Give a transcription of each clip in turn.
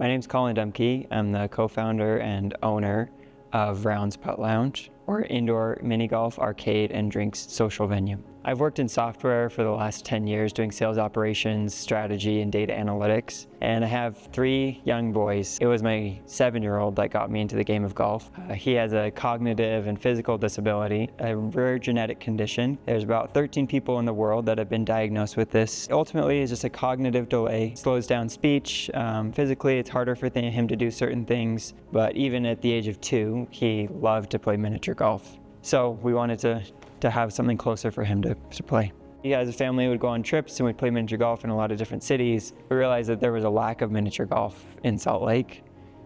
My name's Collin Dumke. I'm the co-founder and owner of Rounds Putt Lounge, or indoor mini golf, arcade, and drinks social venue. I've worked in software for the last 10 years doing sales operations, strategy, and data analytics. And I have 3 young boys. It was my 7-year-old that got me into the game of golf. He has a cognitive and physical disability, a rare genetic condition. There's about 13 people in the world that have been diagnosed with this. Ultimately, it's just a cognitive delay. It slows down speech. Physically, it's harder for him to do certain things. But even at the age of 2, he loved to play miniature golf. So we wanted to have something closer for him to play. He, as a family, would go on trips and we'd play miniature golf in a lot of different cities. We realized that there was a lack of miniature golf in Salt Lake.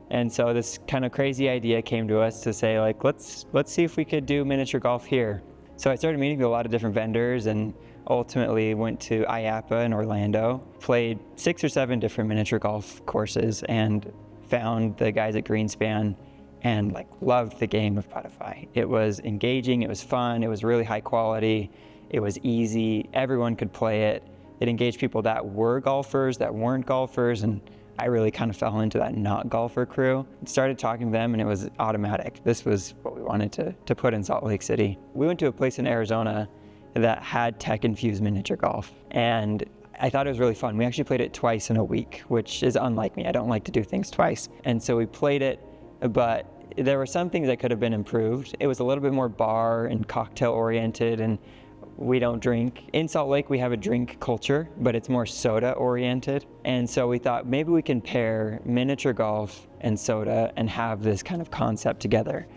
And so this kind of crazy idea came to us to say, like, let's see if we could do miniature golf here. So I started meeting with a lot of different vendors and ultimately went to IAPA in Orlando, played 6 or 7 different miniature golf courses, and found the guys at Greenspan and loved the game of Puttify. It was engaging, it was fun, it was really high quality, it was easy, everyone could play it. It engaged people that were golfers, that weren't golfers, and I really kind of fell into that not golfer crew. Started talking to them and it was automatic. This was what we wanted to put in Salt Lake City. We went to a place in Arizona that had tech-infused miniature golf, and I thought it was really fun. We actually played it twice in a week, which is unlike me. I don't like to do things twice. And so we played it, but there were some things that could have been improved. It was a little bit more bar and cocktail oriented, and we don't drink. In Salt Lake, we have a drink culture, but it's more soda oriented. And so we thought maybe we can pair miniature golf and soda and have this kind of concept together.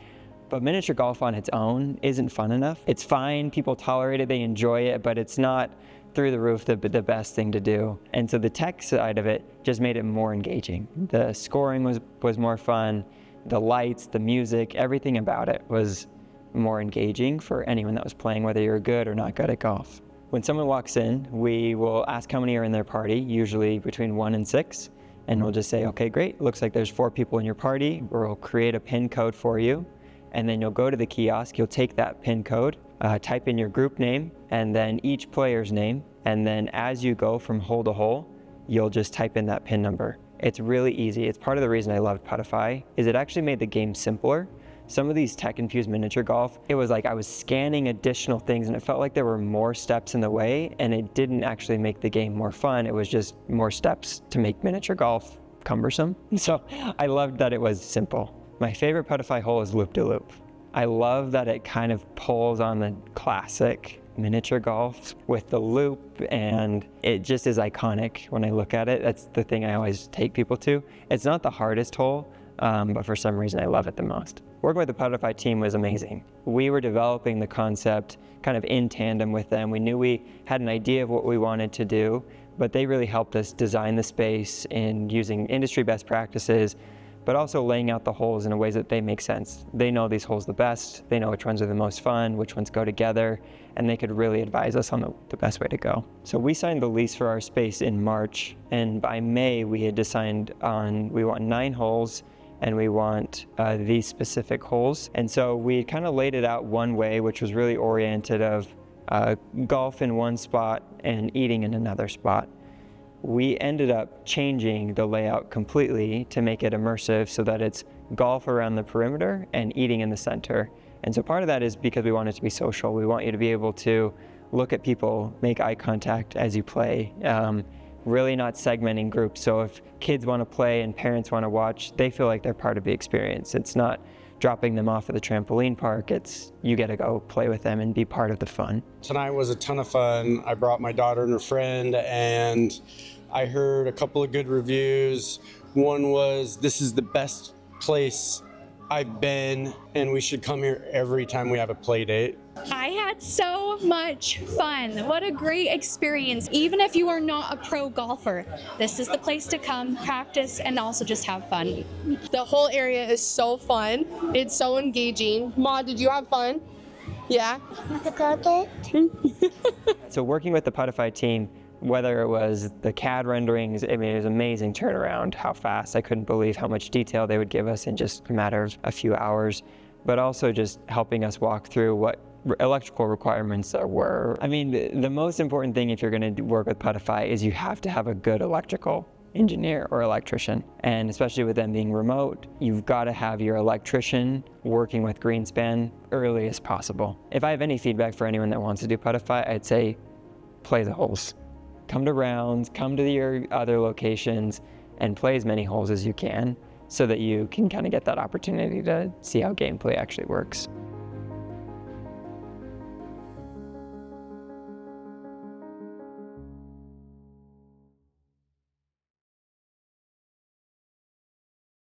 But miniature golf on its own isn't fun enough. It's fine, people tolerate it, they enjoy it, but it's not through the roof the best thing to do. And so the tech side of it just made it more engaging. The scoring was more fun. The lights, the music, everything about it was more engaging for anyone that was playing, whether you're good or not good at golf. When someone walks in, we will ask how many are in their party, usually between 1 and 6, and we'll just say, okay, great, looks like there's 4 people in your party. We'll create a PIN code for you, and then you'll go to the kiosk, you'll take that PIN code, type in your group name, and then each player's name, and then as you go from hole to hole, you'll just type in that PIN number. It's really easy. It's part of the reason I loved Puttify, is it actually made the game simpler. Some of these tech-infused miniature golf, it was like I was scanning additional things and it felt like there were more steps in the way, and it didn't actually make the game more fun. It was just more steps to make miniature golf cumbersome. So I loved that it was simple. My favorite Puttify hole is loop-de-loop. I love that it kind of pulls on the classic miniature golf with the loop, and it just is iconic when I look at it. That's the thing I always take people to. It's not the hardest hole, but for some reason I love it the most. Working with the Puttify team was amazing. We were developing the concept kind of in tandem with them. We knew we had an idea of what we wanted to do, but they really helped us design the space in using industry best practices, but also laying out the holes in a ways that they make sense. They know these holes the best, they know which ones are the most fun, which ones go together, and they could really advise us on the best way to go. So we signed the lease for our space in March, and by May we had decided on, we want 9 holes, and we want these specific holes. And so we kind of laid it out one way, which was really oriented of golf in one spot and eating in another spot. We ended up changing the layout completely to make it immersive so that it's golf around the perimeter and eating in the center. And so part of that is because we want it to be social. We want you to be able to look at people, make eye contact as you play, really not segmenting groups. So if kids want to play and parents want to watch, they feel like they're part of the experience. It's not dropping them off at the trampoline park. It's you get to go play with them and be part of the fun. Tonight was a ton of fun. I brought my daughter and her friend, and I heard a couple of good reviews. One was, this is the best place I've been, and we should come here every time we have a play date. I had so much fun. What a great experience. Even if you are not a pro golfer, this is the place to come, practice, and also just have fun. The whole area is so fun. It's so engaging. Ma, did you have fun? Yeah? So working with the Puttify team, whether it was the CAD renderings, I mean, it was amazing turnaround, how fast. I couldn't believe how much detail they would give us in just a matter of a few hours, but also just helping us walk through what electrical requirements there were. I mean, the most important thing if you're going to work with Puttify is you have to have a good electrical engineer or electrician. And especially with them being remote, you've got to have your electrician working with Greenspan early as possible. If I have any feedback for anyone that wants to do Puttify, I'd say play the holes. Come to Rounds, come to your other locations, and play as many holes as you can so that you can kind of get that opportunity to see how gameplay actually works.